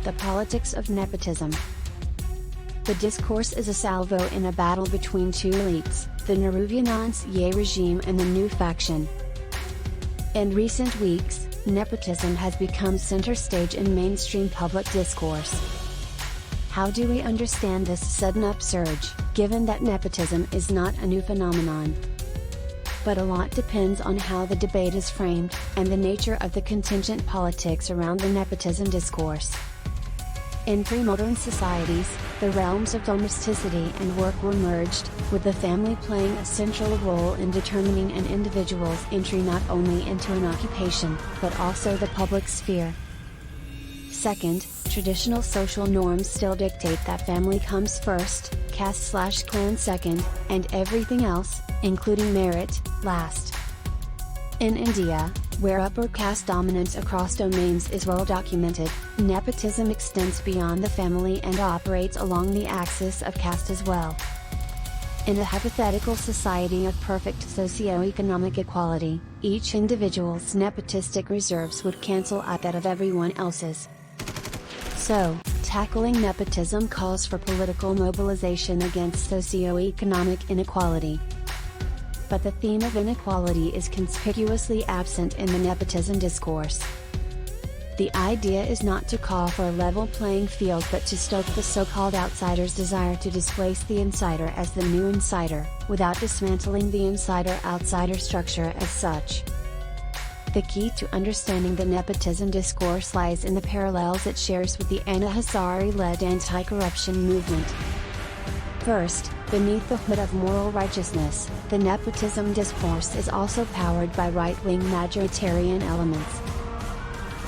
The politics of nepotism. The discourse is a salvo in a battle between two elites, the Nehruvian ancien regime and the new faction. In recent weeks, nepotism has become center stage in mainstream public discourse. How do we understand this sudden upsurge, given that nepotism is not a new phenomenon? But a lot depends on how the debate is framed, and the nature of the contingent politics around the nepotism discourse. In pre-modern societies, the realms of domesticity and work were merged, with the family playing a central role in determining an individual's entry not only into an occupation, but also the public sphere. Second, traditional social norms still dictate that family comes first, caste/clan second, and everything else, including merit, last. In India, where upper caste dominance across domains is well documented, nepotism extends beyond the family and operates along the axis of caste as well. In a hypothetical society of perfect socio-economic equality, each individual's nepotistic reserves would cancel out that of everyone else's. So, tackling nepotism calls for political mobilization against socio-economic inequality. But the theme of inequality is conspicuously absent in the nepotism discourse. The idea is not to call for a level playing field but to stoke the so-called outsider's desire to displace the insider as the new insider, without dismantling the insider-outsider structure as such. The key to understanding the nepotism discourse lies in the parallels it shares with the Anna Hazare-led anti-corruption movement. First, beneath the hood of moral righteousness, the nepotism discourse is also powered by right-wing majoritarian elements.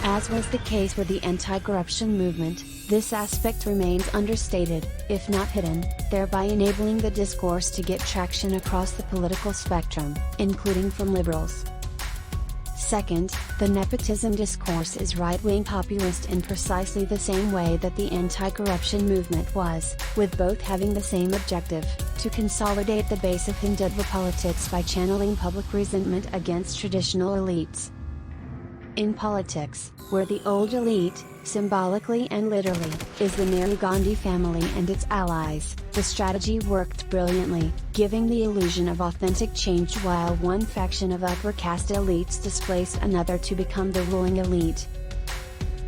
As was the case with the anti-corruption movement, this aspect remains understated, if not hidden, thereby enabling the discourse to get traction across the political spectrum, including from liberals. Second, the nepotism discourse is right-wing populist in precisely the same way that the anti-corruption movement was, with both having the same objective, to consolidate the base of Hindutva politics by channeling public resentment against traditional elites. In politics, where the old elite, symbolically and literally, is the Nehru Gandhi family and its allies, the strategy worked brilliantly, giving the illusion of authentic change while one faction of upper caste elites displaced another to become the ruling elite.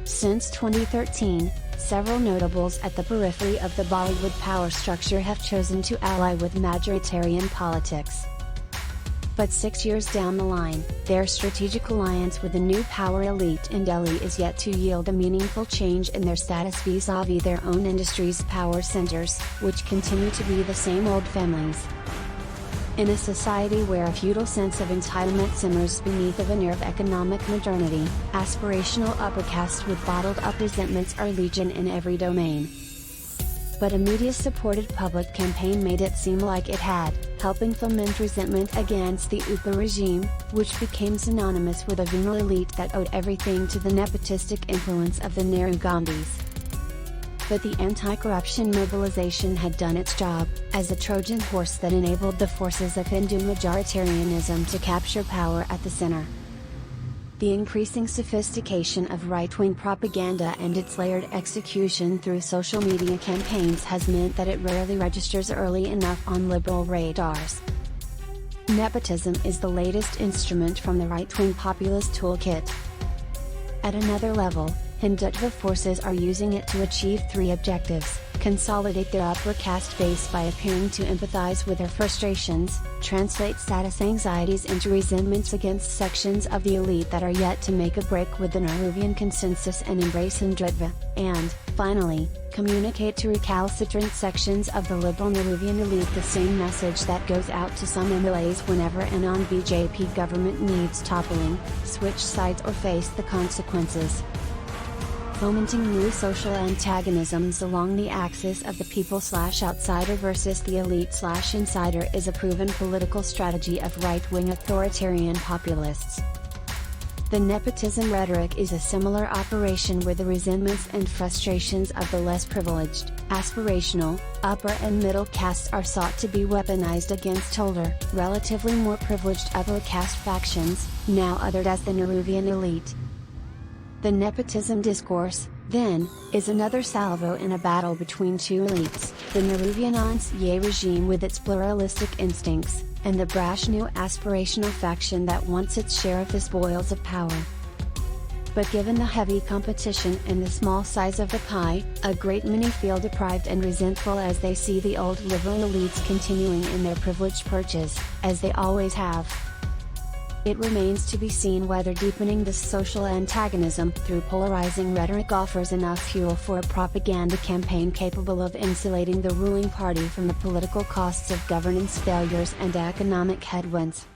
Since 2013, several notables at the periphery of the Bollywood power structure have chosen to ally with majoritarian politics. But 6 years down the line, their strategic alliance with the new power elite in Delhi is yet to yield a meaningful change in their status vis-à-vis their own industry's power centers, which continue to be the same old families. In a society where a feudal sense of entitlement simmers beneath a veneer of economic modernity, aspirational upper caste with bottled-up resentments are legion in every domain. But a media-supported public campaign made it seem like it had, helping foment resentment against the UPA regime, which became synonymous with a venal elite that owed everything to the nepotistic influence of the Nehru Gandhis. But the anti-corruption mobilization had done its job, as a Trojan horse that enabled the forces of Hindu majoritarianism to capture power at the center. The increasing sophistication of right-wing propaganda and its layered execution through social media campaigns has meant that it rarely registers early enough on liberal radars. Nepotism is the latest instrument from the right-wing populist toolkit. At another level, Hindutva forces are using it to achieve three objectives: consolidate their upper caste base by appearing to empathize with their frustrations, translate status anxieties into resentments against sections of the elite that are yet to make a break with the Nehruvian consensus and embrace Hindutva, and, finally, communicate to recalcitrant sections of the liberal Nehruvian elite the same message that goes out to some MLAs whenever a non-BJP government needs toppling: switch sides or face the consequences. Fomenting new social antagonisms along the axis of the people/outsider versus the elite/insider is a proven political strategy of right-wing authoritarian populists. The nepotism rhetoric is a similar operation where the resentments and frustrations of the less privileged, aspirational, upper and middle castes are sought to be weaponized against older, relatively more privileged upper caste factions, now othered as the Nehruvian elite. The nepotism discourse, Then, is another salvo in a battle between two elites, the Nehruvian ancien regime with its pluralistic instincts, and the brash new aspirational faction that wants its share of the spoils of power. But given the heavy competition and the small size of the pie, a great many feel deprived and resentful as they see the old liberal elites continuing in their privileged perches, as they always have. It remains to be seen whether deepening this social antagonism through polarizing rhetoric offers enough fuel for a propaganda campaign capable of insulating the ruling party from the political costs of governance failures and economic headwinds.